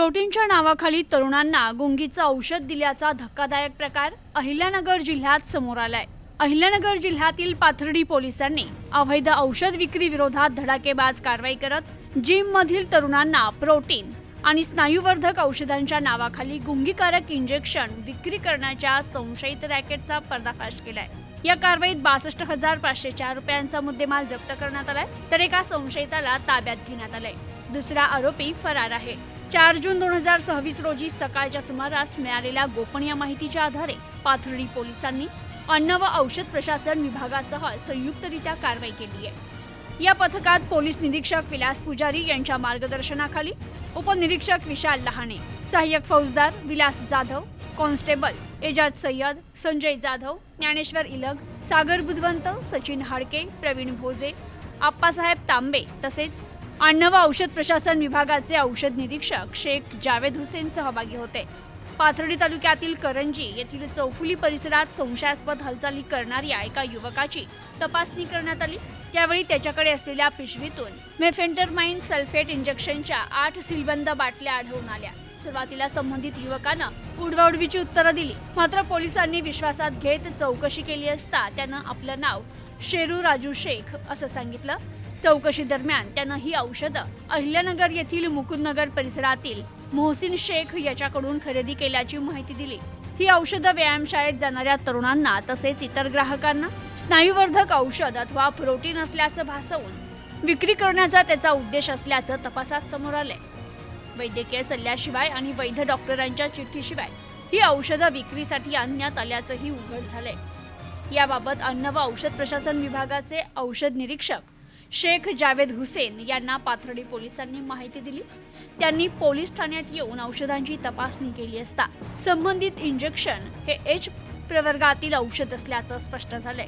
प्रोटीनच्या नावाखाली तरुणांना गुंगीचं औषध दिल्याचा धक्कादायक प्रकार अहिल्यानगर जिल्ह्यात समोर आलाय। अहिल्यानगर जिल्ह्यातील पाथर्डी पोलिसांनी अवैध औषध विक्री विरोधात धडाकेबाज कारवाई करत जिम मधील तरुणांना प्रोटीन आणि स्नायुवर्धक औषधांच्या नावाखाली गुंगीकारक इंजेक्शन विक्री करण्याच्या संशयित रॅकेटचा पर्दाफाश केलाय। या कारवाईत 62,504 रुपयांचा मुद्देमाल जप्त करण्यात आलाय, तर एका संशयिताला ताब्यात घेण्यात आलंय। दुसरा आरोपी फरार आहे। 4 जून 2026 रोजी सकाळच्या सुमारास मिळालेल्या गोपनीय माहितीच्या आधारे पाथर्डी पोलिसांनी अन्न व औषध प्रशासन विभागासह संयुक्तरित्या कारवाई केली आहे। या पथकात पोलीस निरीक्षक विलास पुजारी यांच्या मार्गदर्शनाखाली उपनिरीक्षक विशाल लहाने, सहाय्यक फौजदार विलास जाधव, कॉन्स्टेबल एजाज सय्यद, संजय जाधव, ज्ञानेश्वर इलग, सागर बुधवंत, सचिन हाडके, प्रवीण भोजे, आप्पासाहेब तांबे तसेच अन्न व औषध प्रशासन विभागाचे औषध निरीक्षक शेख जावेद हुसेन सहभागी होते। पाथर्डी तालुक्यातील करंजी येथील चौफुली परिसरात संशयास्पद हालचाली करणाऱ्या एका युवकाची तपासणी करण्यात आली। त्यावेळी त्याच्याकडे असलेल्या पिशवीतून मेफेंटरमाइन सल्फेट इंजेक्शनच्या 8 सीलबंद बाटल्या आढळून आल्या। सुरुवातीला संबंधित युवकानं उडवाउडवीची उत्तरं दिली, मात्र पोलिसांनी विश्वासात घेत चौकशी केली असता त्यानं आपलं नाव शेरू राजू शेख असं सांगितलं। चौकशी दरम्यान त्यानं ही औषधं अहिल्यानगर येथील मुकुंदनगर परिसरातील मोहसिन शेख याच्याकडून खरेदी केल्याची माहिती दिली। ही औषधं व्यायामशाळेत जाणाऱ्या तरुणांना तसेच इतर ग्राहकांना स्नायुवर्धक औषध अथवा प्रोटीन असल्याचं भासवून विक्री करण्याचा त्याचा उद्देश असल्याचं तपासात समोर आलंय। वैद्यकीय सल्ल्याशिवाय आणि वैध डॉक्टरांच्या चिठ्ठीशिवाय ही औषधं विक्रीसाठी आणण्यात आल्याचंही उघड झालंय। याबाबत अन्न व औषध प्रशासन विभागाचे औषध निरीक्षक शेख जावेद हुसेन यांना पाथर्डी पोलिसांनी माहिती दिली। त्यांनी पोलीस ठाण्यात येऊन औषधांची तपासणी केली असता संबंधित इंजेक्शन हे एच प्रवर्गातील औषध असल्याचं स्पष्ट झालंय।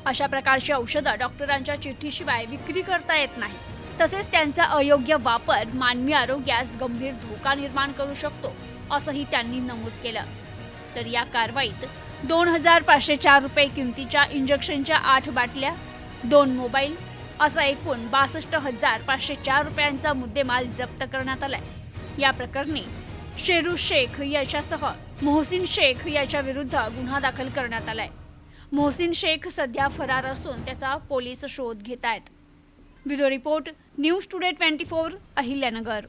अशा प्रकारची औषधं डॉक्टरांच्या चिठ्ठीशिवाय विक्री करता येत नाही, तसेच त्यांचा अयोग्य वापर मानवी आरोग्यास गंभीर धोका निर्माण करू शकतो असंही त्यांनी नमूद केलं। तर या कारवाईत 2,504 रुपये किमतीच्या इंजेक्शनच्या 8 बाटल्या, 2 मोबाईल असा एकूण 62,504 रुपयांचा मुद्देमाल जप्त करण्यात आलाय। या प्रकरणी शेरू शेख याच्यासह मोहसिन शेख याच्या विरुद्ध गुन्हा दाखल करण्यात आलाय। मोहसिन शेख सध्या फरार असून त्याचा पोलीस शोध घेत आहेत। Bureau report, news today 24, Ahilyanagar.